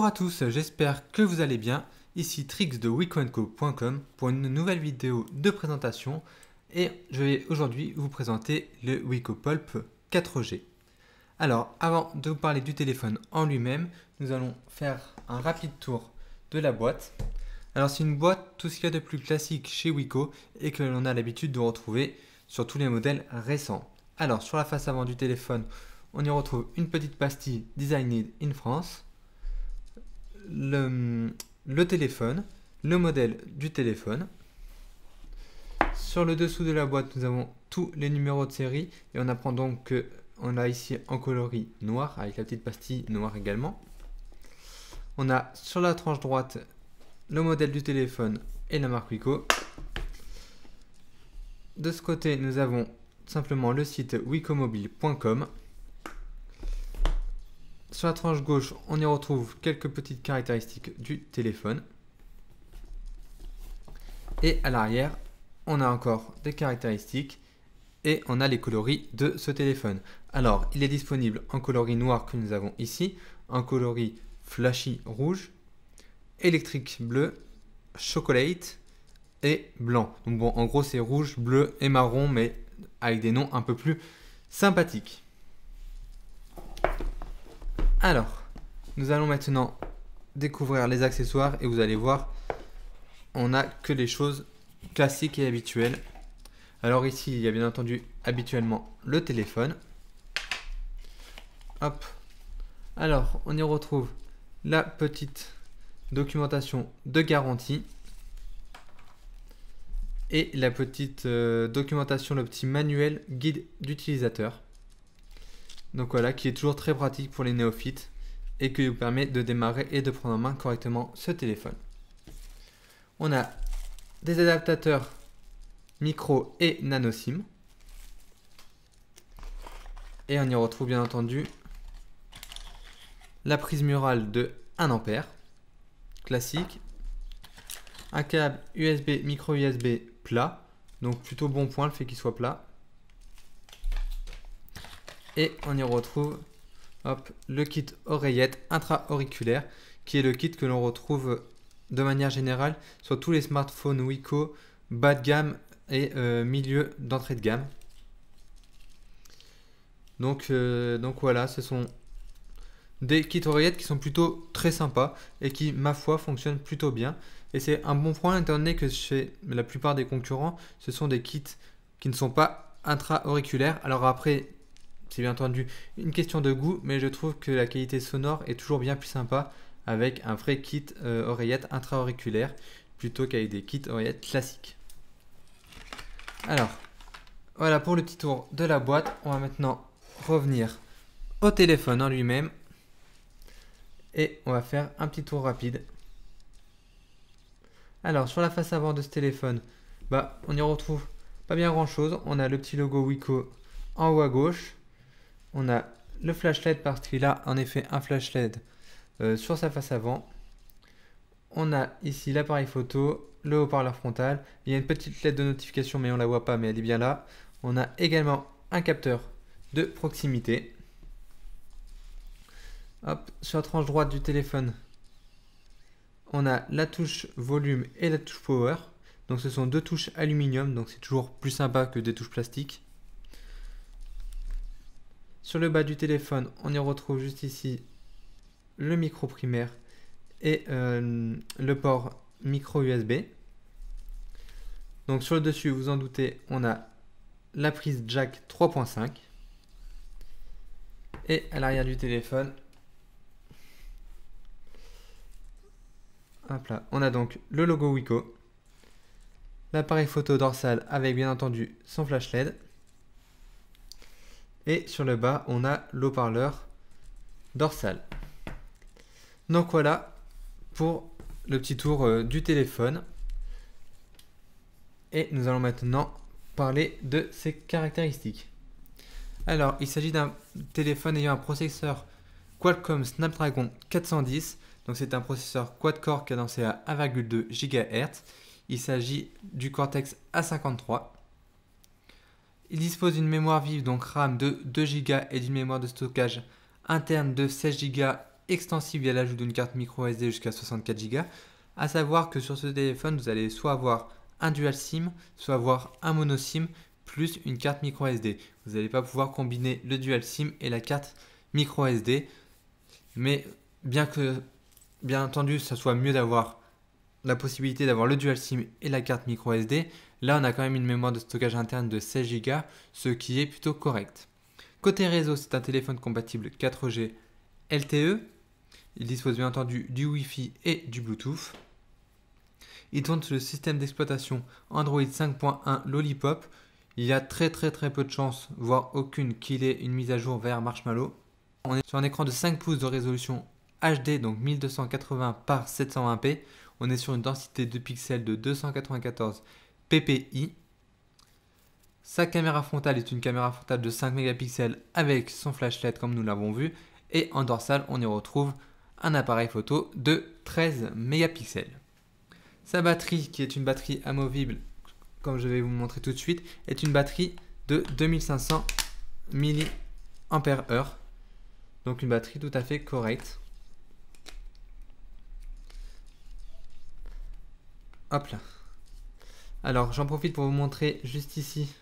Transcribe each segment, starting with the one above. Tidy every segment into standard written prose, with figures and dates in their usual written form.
Bonjour à tous, j'espère que vous allez bien. Ici Trix de weekendco.com pour une nouvelle vidéo de présentation et je vais aujourd'hui vous présenter le WeCoPulp 4G. Alors avant de vous parler du téléphone en lui-même, nous allons faire un rapide tour de la boîte. Alors c'est une boîte tout ce qu'il y a de plus classique chez Weco et que l'on a l'habitude de retrouver sur tous les modèles récents. Alors sur la face avant du téléphone, on y retrouve une petite pastille Designed in France. Le téléphone, le modèle du téléphone. Sur le dessous de la boîte, nous avons tous les numéros de série et on apprend donc qu'on a ici en coloris noir avec la petite pastille noire également. On a sur la tranche droite le modèle du téléphone et la marque Weco. De ce côté, nous avons simplement le site wecomobile.com. Sur la tranche gauche, on y retrouve quelques petites caractéristiques du téléphone. Et à l'arrière, on a encore des caractéristiques et on a les coloris de ce téléphone. Alors, il est disponible en coloris noir que nous avons ici, en coloris flashy rouge, électrique bleu, chocolate et blanc. Donc bon, en gros, c'est rouge, bleu et marron, mais avec des noms un peu plus sympathiques. Alors, nous allons maintenant découvrir les accessoires et vous allez voir, on n'a que les choses classiques et habituelles. Alors ici, il y a bien entendu habituellement le téléphone. Hop. Alors, on y retrouve la petite documentation de garantie et la petite documentation, le petit manuel guide d'utilisateur. Donc voilà, qui est toujours très pratique pour les néophytes et qui vous permet de démarrer et de prendre en main correctement ce téléphone. On a des adaptateurs micro et nano SIM. Et on y retrouve bien entendu la prise murale de 1 ampère, classique. Un câble USB, micro USB plat, donc plutôt bon point le fait qu'il soit plat. Et on y retrouve le kit oreillette intra-auriculaire, qui est le kit que l'on retrouve de manière générale sur tous les smartphones Weco bas de gamme et milieu d'entrée de gamme. Donc voilà, ce sont des kits oreillettes qui sont plutôt très sympas et qui, ma foi, fonctionnent plutôt bien. Et c'est un bon point étant donné que chez la plupart des concurrents, ce sont des kits qui ne sont pas intra-auriculaires. Alors après, c'est bien entendu une question de goût, mais je trouve que la qualité sonore est toujours bien plus sympa avec un vrai kit oreillette intra-auriculaire plutôt qu'avec des kits oreillettes classiques. Alors, voilà pour le petit tour de la boîte. On va maintenant revenir au téléphone en lui-même et on va faire un petit tour rapide. Alors, sur la face avant de ce téléphone, on y retrouve pas bien grand-chose. On a le petit logo Weco en haut à gauche. On a le flash LED parce qu'il a en effet un flash LED sur sa face avant. On a ici l'appareil photo, le haut-parleur frontal. Il y a une petite LED de notification mais on ne la voit pas, mais elle est bien là. On a également un capteur de proximité. Hop, sur la tranche droite du téléphone, on a la touche volume et la touche power. Donc ce sont deux touches aluminium, donc c'est toujours plus sympa que des touches plastiques. Sur le bas du téléphone, on y retrouve juste ici le micro primaire et le port micro USB. Donc sur le dessus, vous en doutez, on a la prise jack 3.5. Et à l'arrière du téléphone, hop là, on a donc le logo Weco, l'appareil photo dorsal avec bien entendu son flash LED. Et sur le bas, on a l'haut-parleur dorsal. Donc voilà pour le petit tour du téléphone. Et nous allons maintenant parler de ses caractéristiques. Alors, il s'agit d'un téléphone ayant un processeur Qualcomm Snapdragon 410. Donc c'est un processeur quad-core cadencé à 1,2 GHz. Il s'agit du Cortex A53. Il dispose d'une mémoire vive, donc RAM de 2 Go et d'une mémoire de stockage interne de 16 Go extensible via l'ajout d'une carte micro SD jusqu'à 64 Go. À savoir que sur ce téléphone, vous allez soit avoir un dual SIM, soit avoir un mono SIM plus une carte micro SD. Vous n'allez pas pouvoir combiner le dual SIM et la carte micro SD. Mais bien entendu, ça soit mieux d'avoir la possibilité d'avoir le dual SIM et la carte micro SD, là on a quand même une mémoire de stockage interne de 16 Go, ce qui est plutôt correct. Côté réseau, c'est un téléphone compatible 4G LTE. Il dispose bien entendu du Wi-Fi et du Bluetooth. Il tourne sur le système d'exploitation Android 5.1 Lollipop. Il y a très peu de chances, voire aucune, qu'il ait une mise à jour vers Marshmallow. On est sur un écran de 5 pouces de résolution HD, donc 1280 par 720p. On est sur une densité de pixels de 294 ppi. Sa caméra frontale est une caméra frontale de 5 mégapixels avec son flashlight comme nous l'avons vu. Et en dorsale, on y retrouve un appareil photo de 13 mégapixels. Sa batterie, qui est une batterie amovible, comme je vais vous montrer tout de suite, est une batterie de 2500 mAh. Donc une batterie tout à fait correcte. Hop là. Alors j'en profite pour vous montrer juste ici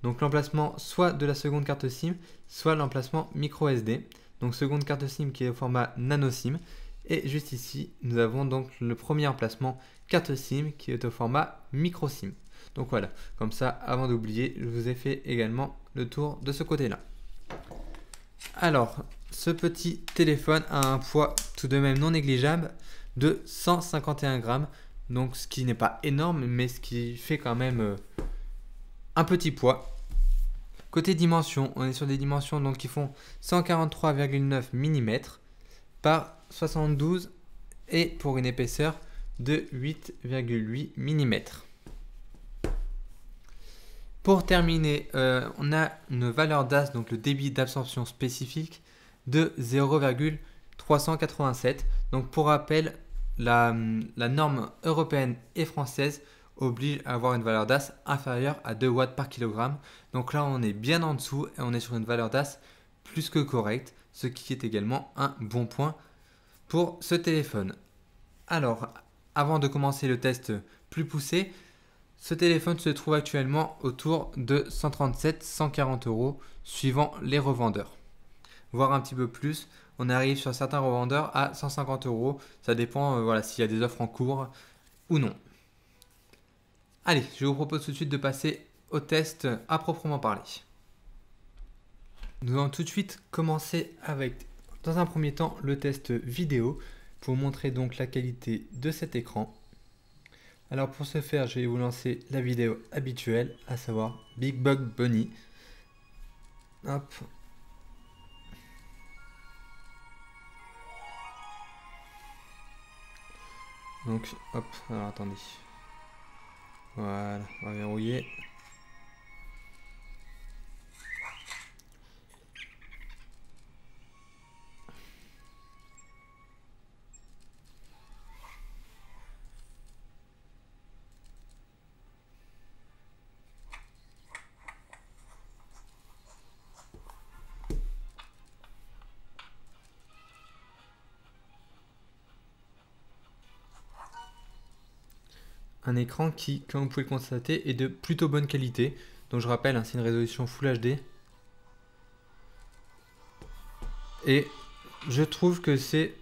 donc l'emplacement soit de la seconde carte SIM, soit l'emplacement micro SD. Donc seconde carte SIM qui est au format nano SIM. Et juste ici, nous avons donc le premier emplacement carte SIM qui est au format micro SIM. Donc voilà, comme ça, avant d'oublier, je vous ai fait également le tour de ce côté-là. Alors, ce petit téléphone a un poids tout de même non négligeable de 151 grammes. Donc ce qui n'est pas énorme, mais ce qui fait quand même un petit poids. Côté dimension, on est sur des dimensions donc, qui font 143,9 mm par 72 et pour une épaisseur de 8,8 mm. Pour terminer, on a une valeur DAS, donc le débit d'absorption spécifique, de 0,387. Donc pour rappel, la norme européenne et française oblige à avoir une valeur DAS inférieure à 2 watts par kilogramme. Donc là, on est bien en dessous et on est sur une valeur DAS plus que correcte, ce qui est également un bon point pour ce téléphone. Alors, avant de commencer le test plus poussé, ce téléphone se trouve actuellement autour de 137-140 euros suivant les revendeurs. Voire un petit peu plus, on arrive sur certains revendeurs à 150 euros. Ça dépend voilà, s'il y a des offres en cours ou non. Allez, je vous propose tout de suite de passer au test à proprement parler. Nous allons tout de suite commencer avec, dans un premier temps, le test vidéo pour vous montrer donc la qualité de cet écran. Alors pour ce faire, je vais vous lancer la vidéo habituelle, à savoir Big Bug Bunny. Hop. Donc, hop, alors attendez. Voilà, on va verrouiller. Un écran qui, comme vous pouvez le constater, est de plutôt bonne qualité. Donc je rappelle, hein, c'est une résolution Full HD. Et je trouve que c'est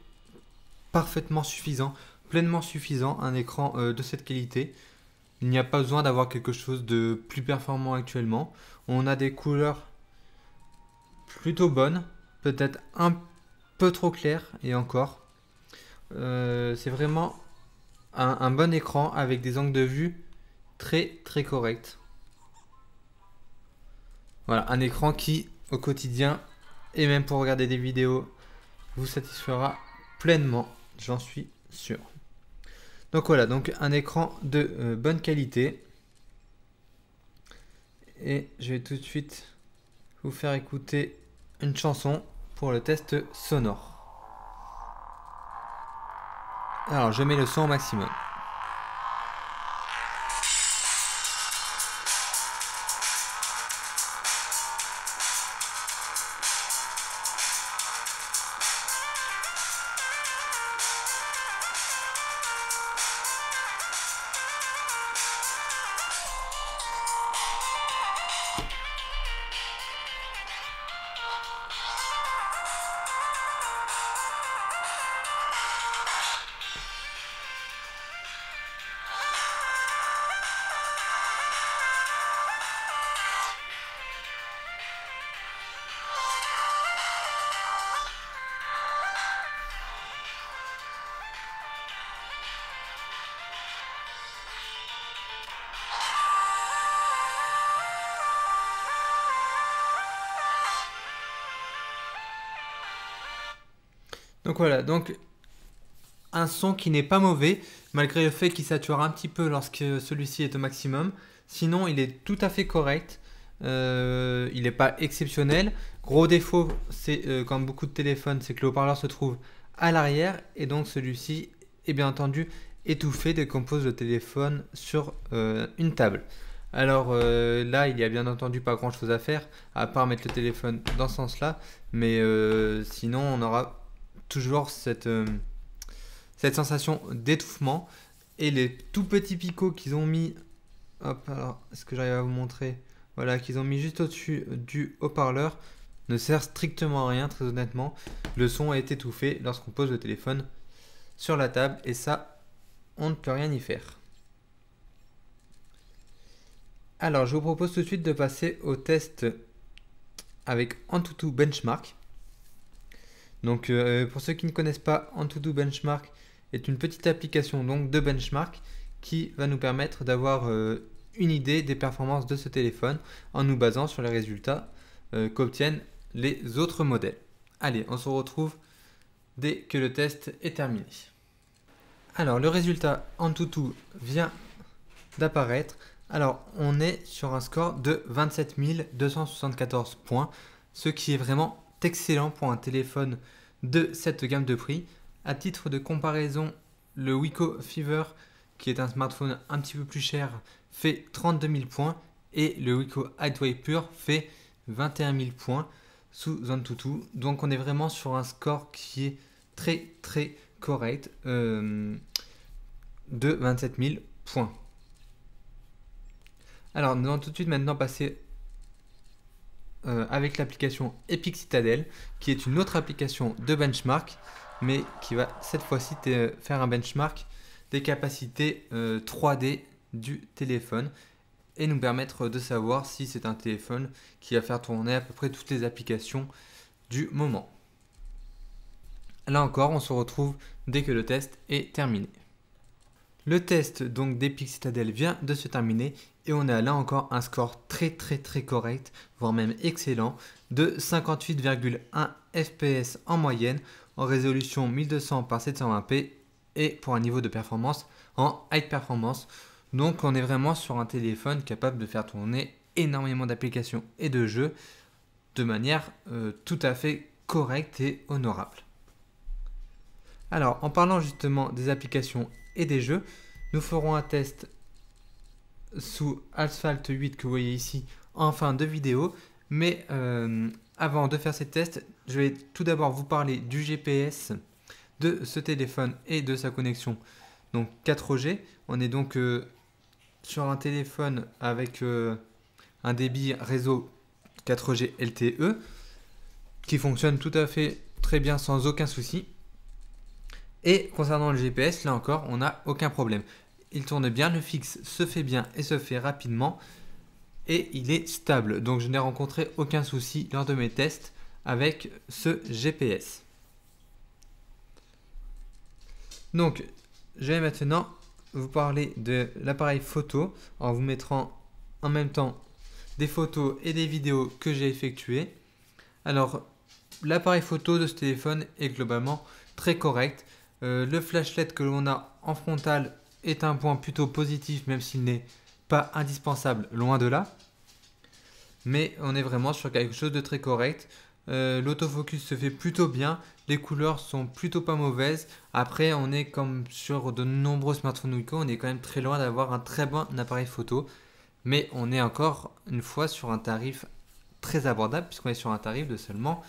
parfaitement suffisant, pleinement suffisant, un écran de cette qualité. Il n'y a pas besoin d'avoir quelque chose de plus performant actuellement. On a des couleurs plutôt bonnes, peut-être un peu trop claires et encore. C'est vraiment un bon écran avec des angles de vue très corrects. Voilà, un écran qui au quotidien et même pour regarder des vidéos vous satisfera pleinement, j'en suis sûr. Donc voilà, donc un écran de bonne qualité. Et je vais tout de suite vous faire écouter une chanson pour le test sonore. Alors je mets le son au maximum. Donc voilà, donc un son qui n'est pas mauvais, malgré le fait qu'il sature un petit peu lorsque celui-ci est au maximum. Sinon, il est tout à fait correct. Il n'est pas exceptionnel. Gros défaut, c'est comme beaucoup de téléphones, c'est que le haut-parleur se trouve à l'arrière et donc celui-ci est bien entendu étouffé dès qu'on pose le téléphone sur une table. Alors là, il n'y a bien entendu pas grand-chose à faire à part mettre le téléphone dans ce sens-là, mais sinon on aura toujours cette sensation d'étouffement et les tout petits picots qu'ils ont mis. Hop, alors, est-ce que j'arrive à vous montrer? Voilà, qu'ils ont mis juste au-dessus du haut-parleur ne sert strictement à rien, très honnêtement. Le son est étouffé lorsqu'on pose le téléphone sur la table et ça, on ne peut rien y faire. Alors, je vous propose tout de suite de passer au test avec Antutu Benchmark. Donc, pour ceux qui ne connaissent pas, Antutu Benchmark est une petite application donc, de benchmark qui va nous permettre d'avoir une idée des performances de ce téléphone en nous basant sur les résultats qu'obtiennent les autres modèles. Allez, on se retrouve dès que le test est terminé. Alors, le résultat Antutu vient d'apparaître. Alors, on est sur un score de 27 274 points, ce qui est vraiment excellent pour un téléphone de cette gamme de prix. À titre de comparaison, le Wiko Fever, qui est un smartphone un petit peu plus cher, fait 32 000 points et le Wiko Highway Pure fait 21 000 points sous Antutu. Donc on est vraiment sur un score qui est très très correct de 27 000 points. Alors nous allons tout de suite maintenant passer avec l'application Epic Citadel, qui est une autre application de benchmark, mais qui va cette fois-ci faire un benchmark des capacités 3D du téléphone et nous permettre de savoir si c'est un téléphone qui va faire tourner à peu près toutes les applications du moment. Là encore, on se retrouve dès que le test est terminé. Le test donc d'Epic Citadel vient de se terminer et on a là encore un score très correct, voire même excellent, de 58,1 fps en moyenne, en résolution 1200 par 720p et pour un niveau de performance en high performance. Donc on est vraiment sur un téléphone capable de faire tourner énormément d'applications et de jeux de manière tout à fait correcte et honorable. Alors en parlant justement des applications et des jeux, nous ferons un test sous Asphalt 8 que vous voyez ici en fin de vidéo. Mais avant de faire ces tests, je vais tout d'abord vous parler du GPS de ce téléphone et de sa connexion donc 4G. On est donc sur un téléphone avec un débit réseau 4G LTE qui fonctionne tout à fait très bien sans aucun souci. Et concernant le GPS, là encore, on n'a aucun problème. Il tourne bien, le fixe se fait bien et se fait rapidement. Et il est stable. Donc je n'ai rencontré aucun souci lors de mes tests avec ce GPS. Donc je vais maintenant vous parler de l'appareil photo en vous mettant en même temps des photos et des vidéos que j'ai effectuées. Alors l'appareil photo de ce téléphone est globalement très correct. Le flashlight que l'on a en frontal est un point plutôt positif, même s'il n'est pas indispensable, loin de là. Mais on est vraiment sur quelque chose de très correct. L'autofocus se fait plutôt bien, les couleurs sont plutôt pas mauvaises. Après, on est comme sur de nombreux smartphones Wiko, on est quand même très loin d'avoir un très bon appareil photo. Mais on est encore une fois sur un tarif très abordable, puisqu'on est sur un tarif de seulement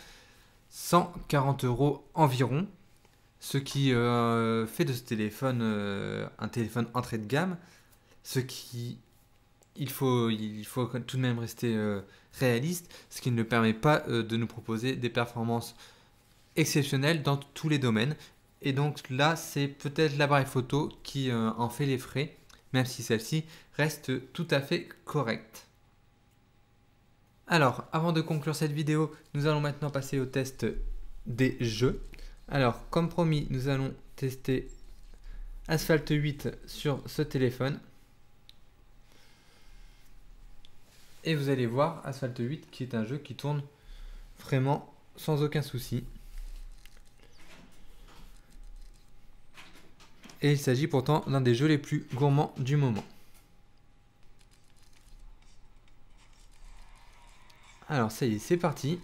140 € environ. Ce qui fait de ce téléphone un téléphone entrée de gamme, ce qui il faut tout de même rester réaliste, ce qui ne permet pas de nous proposer des performances exceptionnelles dans tous les domaines. Et donc là, c'est peut-être l'appareil photo qui en fait les frais, même si celle-ci reste tout à fait correcte. Alors, avant de conclure cette vidéo, nous allons maintenant passer au test des jeux. Alors, comme promis, nous allons tester Asphalt 8 sur ce téléphone. Et vous allez voir Asphalt 8 qui est un jeu qui tourne vraiment sans aucun souci. Et il s'agit pourtant d'un des jeux les plus gourmands du moment. Alors ça y est, c'est parti.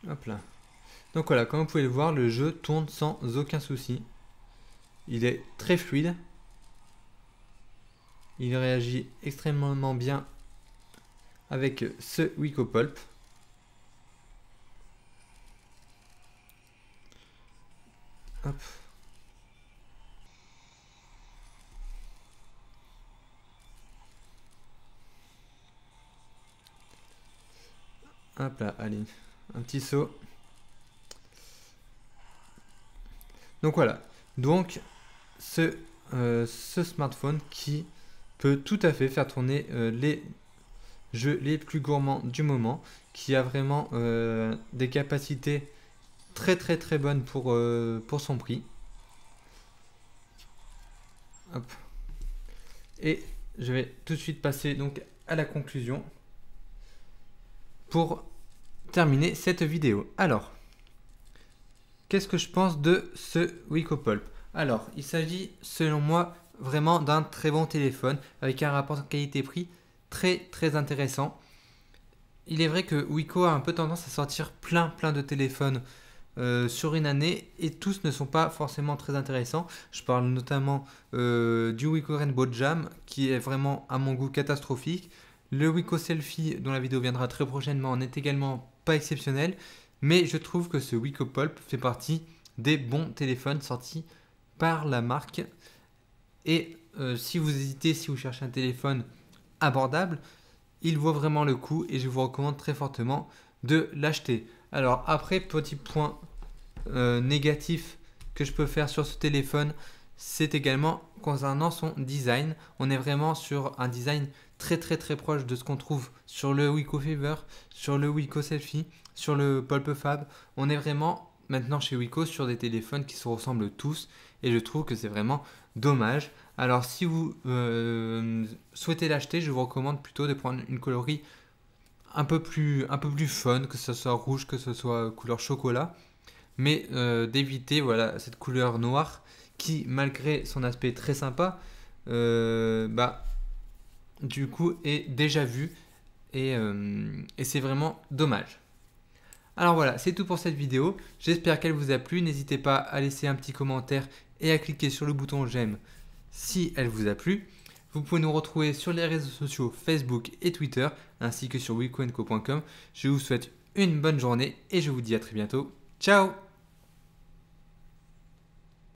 Hop là. Donc voilà, comme vous pouvez le voir, le jeu tourne sans aucun souci. Il est très fluide. Il réagit extrêmement bien avec ce Wicopulp. Hop. Hop là, allez, un petit saut. Donc voilà, donc ce smartphone qui peut tout à fait faire tourner les jeux les plus gourmands du moment, qui a vraiment des capacités très bonnes pour son prix. Hop. Et je vais tout de suite passer donc à la conclusion pour terminer cette vidéo. Alors, qu'est-ce que je pense de ce Wicopulp? Alors, il s'agit selon moi vraiment d'un très bon téléphone avec un rapport qualité-prix très intéressant. Il est vrai que Wico a un peu tendance à sortir plein de téléphones sur une année et tous ne sont pas forcément très intéressants. Je parle notamment du Wiko Rainbow Jam qui est vraiment à mon goût catastrophique. Le Wiko Selfie dont la vidéo viendra très prochainement n'est également pas exceptionnel, mais je trouve que ce Wicopulp fait partie des bons téléphones sortis par la marque. Et si vous hésitez, si vous cherchez un téléphone abordable, il vaut vraiment le coup et je vous recommande très fortement de l'acheter. Alors après, petit point négatif que je peux faire sur ce téléphone, c'est également concernant son design. On est vraiment sur un design très proche de ce qu'on trouve sur le Wiko Fever, sur le Wiko Selfie, sur le PulpFab. On est vraiment maintenant chez Wiko sur des téléphones qui se ressemblent tous et je trouve que c'est vraiment dommage. Alors si vous souhaitez l'acheter, je vous recommande plutôt de prendre une coloris un peu plus fun, que ce soit rouge, que ce soit couleur chocolat, mais d'éviter voilà, cette couleur noire qui, malgré son aspect très sympa, du coup est déjà vue et c'est vraiment dommage. Alors voilà, c'est tout pour cette vidéo. J'espère qu'elle vous a plu. N'hésitez pas à laisser un petit commentaire et à cliquer sur le bouton j'aime si elle vous a plu. Vous pouvez nous retrouver sur les réseaux sociaux Facebook et Twitter, ainsi que sur wicoenco.com. Je vous souhaite une bonne journée et je vous dis à très bientôt. Ciao!